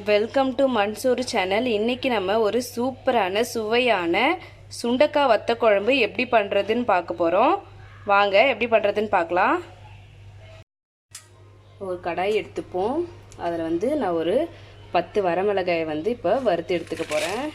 Welcome to Mansoor channel. இன்றைக்கி நம்ம ஒரு சூப்பரான சுவையான சுண்டக்காய் வத்த குழம்பு எப்படி பண்ணுறதுன்னு பார்க்க போகிறோம். வாங்க எப்படி பண்ணுறதுன்னு பார்க்கலாம். ஒரு கடாய் எடுத்துப்போம். அதில் நான் ஒரு 10 வரமிளகாயை இப்போ வறுத்து எடுத்துக்க போகிறேன்.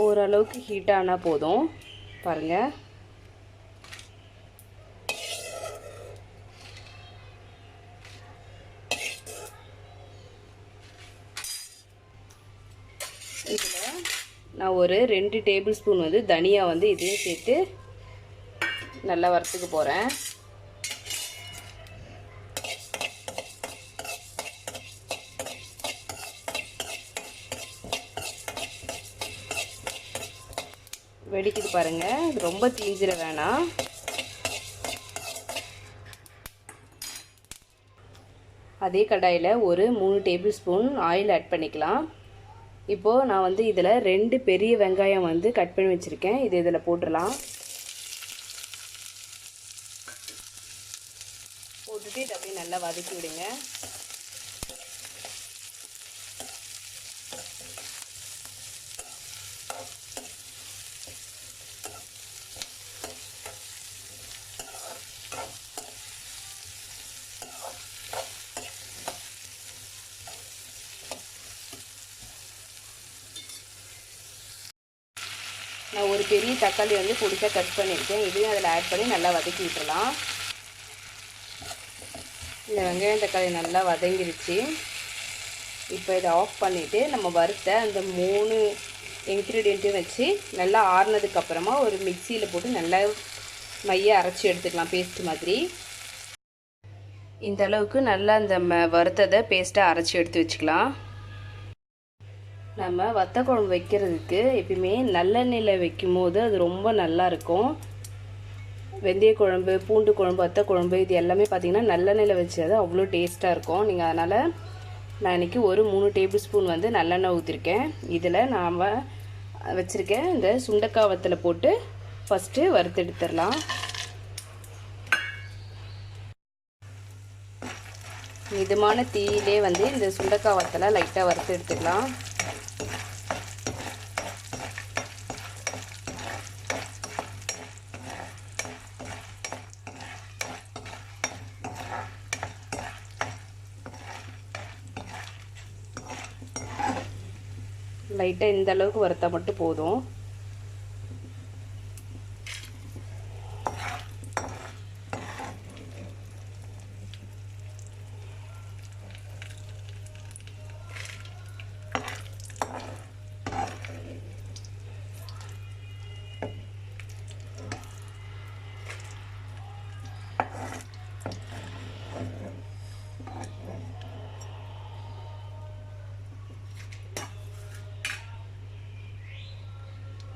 ஓரளவுக்கு ஹீட் ஆனால் போதும். பாருங்கள், இதில் நான் ஒரு 2 டேபிள் ஸ்பூன் தனியா இதையும் சேர்த்து நல்லா வறுத்துக்க போகிறேன். வெடிக்குது பாருங்க, ரொம்ப தீஞ்சிட வேணாம். அதே கடாயில் ஒரு 3 டேபிள் ஸ்பூன் ஆயில் ஆட் பண்ணிக்கலாம். இப்போது நான் இதில் 2 பெரிய வெங்காயம் கட் பண்ணி வச்சுருக்கேன். இது இதில் போட்டுடலாம். போட்டுட்டு இதை அப்படியே நல்லா வதக்கி விடுங்க. நான் ஒரு பெரிய தக்காளி பொடிசாக கட் பண்ணியிருக்கேன். இதையும் அதில் ஆட் பண்ணி நல்லா வதக்கி விட்டுறலாம். இந்த வெங்காயம் தக்காளி நல்லா வதங்கிருச்சு. இப்போ இதை ஆஃப் பண்ணிவிட்டு நம்ம வறுத்த அந்த 3 இன்க்ரீடியண்ட்டையும் வச்சு நல்லா ஆறுனதுக்கப்புறமா ஒரு மிக்சியில் போட்டு நல்லா மைய அரைச்சி எடுத்துக்கலாம், பேஸ்ட் மாதிரி. இந்த அளவுக்கு நல்லா அந்த வறுத்ததை பேஸ்ட்டாக அரைச்சி எடுத்து வச்சுக்கலாம். நம்ம வத்த குழம்பு வைக்கிறதுக்கு எப்பயுமே நல்லெண்ணெயில் வைக்கும் போது அது ரொம்ப நல்லாயிருக்கும். வெந்தய குழம்பு, பூண்டு குழம்பு, வத்த குழம்பு இது எல்லாமே பார்த்திங்கன்னா நல்லெண்ணெயில் வச்சது அவ்வளோ டேஸ்ட்டாக இருக்கும். நீங்கள் அதனால் நான் இன்றைக்கி ஒரு 3 டேபிள் ஸ்பூன் நல்லெண்ணெய் ஊற்றிருக்கேன். இதில் நாம் வச்சுருக்கேன் இந்த சுண்டக்காய் வத்தலை போட்டு ஃபஸ்ட்டு வறுத்து எடுத்துடலாம். மிதமான தீயிலே இந்த சுண்டக்காய் வத்தலை லைட்டாக வறுத்து எடுத்துக்கலாம். லைட்டாக இந்த அளவுக்கு வறுத்தா மட்டும் போதும்.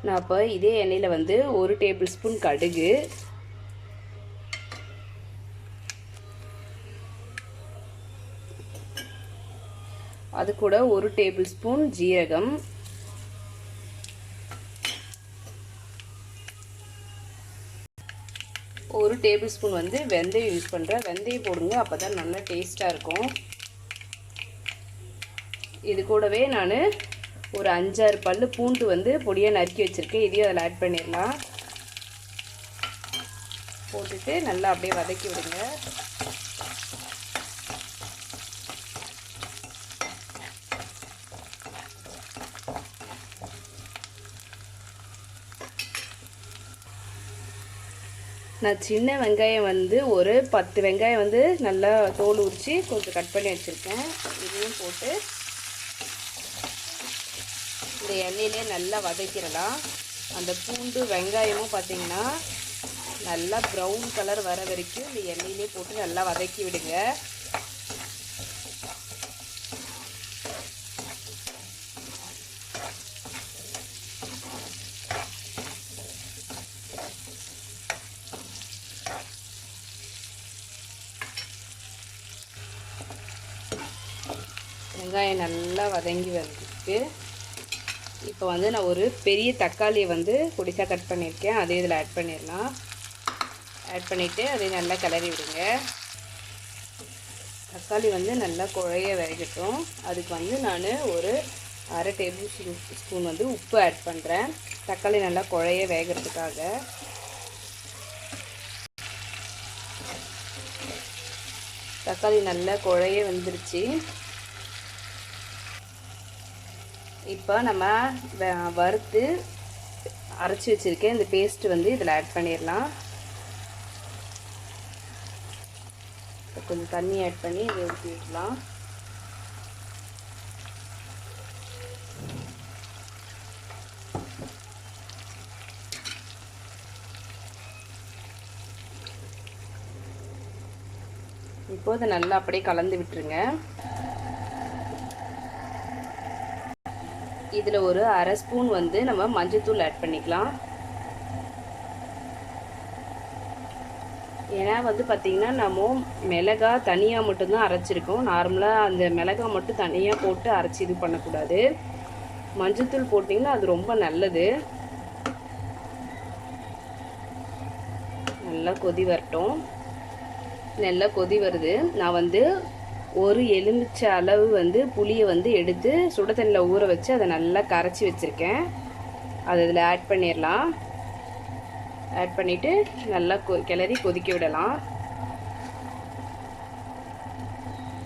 நான் இப்போ இதே எண்ணெயில் 1 டேபிள் ஸ்பூன் கடுகு, அது கூட 1 டேபிள் ஸ்பூன் ஜீரகம், ஒரு டேபிள் ஸ்பூன் வெந்தயம் யூஸ் பண்ணுறேன். வெந்தயம் போடுங்க, அப்போ தான் நல்லா டேஸ்ட்டாக இருக்கும். இது கூடவே நான் ஒரு 5-6 பல்லு பூண்டு பொடியாக நறுக்கி வச்சுருக்கேன். இதையும் அதில் ஆட் பண்ணிடலாம். போட்டுட்டு நல்லா அப்படியே வதக்கி விடுங்க. நான் சின்ன வெங்காயம் ஒரு 10 வெங்காயம் நல்லா தோல் உரித்து கொஞ்சம் கட் பண்ணி வச்சுருக்கேன். இதையும் போட்டு இந்த எண்ணெயிலே நல்லா வதக்கிடலாம். அந்த பூண்டு வெங்காயமும் பார்த்திங்கன்னா நல்லா ப்ரௌன் கலர் வர வரைக்கும் இந்த எண்ணெயிலே போட்டு நல்லா வதக்கி விடுங்க. வெங்காயம் நல்லா வதங்கி வந்துருக்கு. இப்போ வந்து நான் ஒரு பெரிய தக்காளியை வந்து பொடிசாக கட் பண்ணியிருக்கேன், அதே இதில் ஆட் பண்ணிடலாம். ஆட் பண்ணிவிட்டு அதை நல்லா கிளறி விடுங்க. தக்காளி வந்து நல்லா குழைய வேகட்டும். அதுக்கு வந்து நான் ஒரு அரை டேபிள் ஸ்பூன் வந்து உப்பு ஆட் பண்ணுறேன், தக்காளி நல்லா குழைய வேகிறதுக்காக. தக்காளி நல்லா குழைய வந்துருச்சு. இப்போ நம்ம வறுத்து அரைச்சி வச்சுருக்கேன் இந்த பேஸ்ட்டு வந்து இதில் ஆட் பண்ணிடலாம். கொஞ்சம் தண்ணி ஆட் பண்ணி இதை ஊற்றி விடலாம். இப்போ இதை நல்லா அப்படியே கலந்து விட்டுருங்க. இதில் ஒரு அரை ஸ்பூன் வந்து நம்ம மஞ்சள்தூள் ஆட் பண்ணிக்கலாம். ஏன்னா வந்து பார்த்திங்கன்னா நம்ம மிளகா தனியாக மட்டும்தான் அரைச்சிருக்கோம். நார்மலாக அந்த மிளகா மட்டும் தனியாக போட்டு அரைச்சி இது பண்ணக்கூடாது. மஞ்சள்தூள் போட்டிங்கன்னா அது ரொம்ப நல்லது. நல்லா கொதி வரட்டும். நல்லா கொதி வருது. நான் வந்து ஒரு எலுமிச்சை அளவு வந்து புளியை வந்து எடுத்து சுட தண்ணியில் ஊற வச்சு அதை நல்லா கரைச்சி வச்சுருக்கேன். அதை இதில் ஆட் பண்ணிடலாம். ஆட் பண்ணிவிட்டு நல்லா கிளறி கொதிக்க விடலாம்.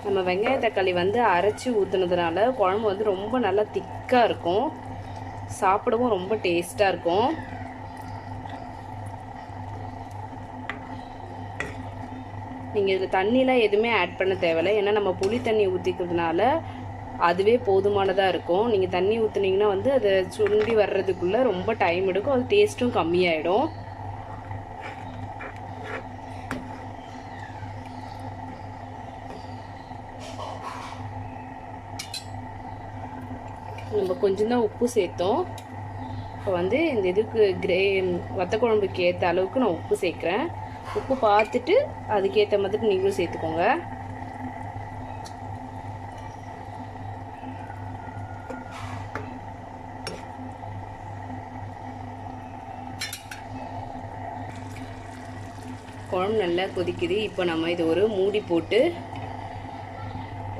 நம்ம வெங்காய தக்காளி வந்து அரைச்சி ஊற்றுனதுனால குழம்பு வந்து ரொம்ப நல்லா திக்காக இருக்கும், சாப்பிடவும் ரொம்ப டேஸ்ட்டாக இருக்கும். நீங்கள் இதில் தண்ணிலாம் எதுவுமே ஆட் பண்ண தேவையில்லை, ஏன்னா நம்ம புளி தண்ணி ஊற்றிக்கிறதுனால அதுவே போதுமானதாக இருக்கும். நீங்கள் தண்ணி ஊற்றுனீங்கன்னா வந்து அதை சுண்டி வர்றதுக்குள்ளே ரொம்ப டைம் எடுக்கும், அது டேஸ்ட்டும் கம்மியாயிடும். நம்ம கொஞ்சம் தான் உப்பு சேர்த்தோம். இப்போ வந்து இந்த இதுக்கு வத்த குழம்புக்கு ஏற்ற அளவுக்கு நான் உப்பு சேர்க்குறேன். உப்பு பார்த்துட்டு அதுக்கேற்ற மாதிரி நீங்களும் சேர்த்துக்கோங்க. குழம்பு நல்லா கொதிக்குது. இப்போ நம்ம இது ஒரு மூடி போட்டு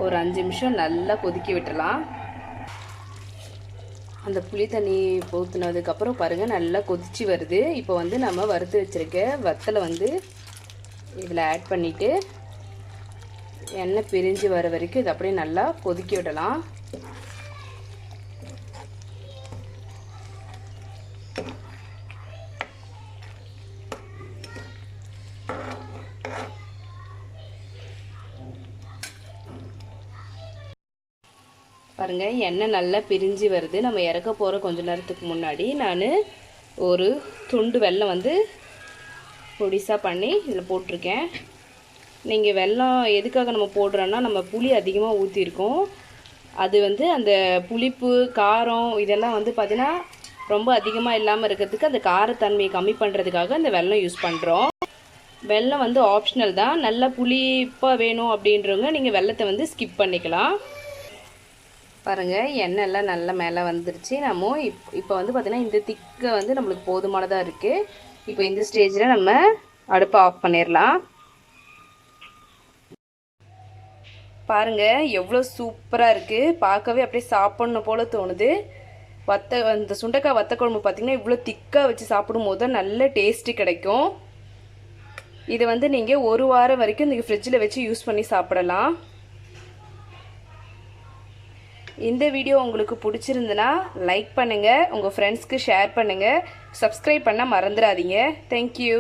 ஒரு 5 நிமிஷம் நல்லா கொதிக்க விட்டுறலாம். அந்த புளி தண்ணி ஊற்றுனதுக்கப்புறம் பாருங்கள் நல்லா கொதிச்சு வருது. இப்போ வந்து நம்ம வறுத்து வச்சுருக்க வத்தலை வந்து இதில் ஆட் பண்ணிவிட்டு எண்ணெய் பிரிஞ்சு வர வரைக்கும் இது அப்படியே நல்லா கொதிக்க விடலாம். பாருங்கள் எண்ணெய் நல்லா பிரிஞ்சு வருது. நம்ம இறக்க போகிற கொஞ்ச நேரத்துக்கு முன்னாடி நான் ஒரு துண்டு வெல்லம் வந்து பொடிசாக பண்ணி இதில் போட்டிருக்கேன். நீங்கள் வெல்லம் எதுக்காக நம்ம போடுறோன்னா, நம்ம புளி அதிகமாக ஊற்றிருக்கோம், அது வந்து அந்த புளிப்பு காரம் இதெல்லாம் வந்து பார்த்திங்கன்னா ரொம்ப அதிகமாக இல்லாமல் இருக்கிறதுக்கு அந்த காரத்தன்மையை கம்மி பண்ணுறதுக்காக அந்த வெல்லம் யூஸ் பண்ணுறோம். வெல்லம் வந்து ஆப்ஷனல் தான். நல்லா புளிப்பாக வேணும் அப்படின்றவங்க நீங்கள் வெல்லத்தை வந்து ஸ்கிப் பண்ணிக்கலாம். பாருங்கள் எண்ணெய் எல்லாம் நல்லா மேலே வந்துருச்சு. நம்ம இப்போ வந்து பார்த்திங்கன்னா இந்த திக்கை வந்து நம்மளுக்கு போதுமானதாக இருக்குது. இப்போ இந்த ஸ்டேஜில் நம்ம அடுப்பை ஆஃப் பண்ணிடலாம். பாருங்கள் எவ்வளோ சூப்பராக இருக்குது, பார்க்கவே அப்படியே சாப்பிட்ணும் போல் தோணுது. இந்த சுண்டைக்காய் வத்த குழம்பு பார்த்திங்கன்னா இவ்வளோ திக்காக வச்சு சாப்பிடும் போது தான் நல்ல டேஸ்ட்டு கிடைக்கும். இதை வந்து நீங்கள் 1 வாரம் வரைக்கும் நீங்கள் ஃப்ரிட்ஜில் வச்சு யூஸ் பண்ணி சாப்பிடலாம். இந்த வீடியோ உங்களுக்கு பிடிச்சிருந்துன்னா லைக் பண்ணுங்கள், உங்கள் ஃப்ரெண்ட்ஸ்க்கு ஷேர் பண்ணுங்கள், சப்ஸ்கிரைப் பண்ண மறந்துடாதீங்க. தேங்க்யூ.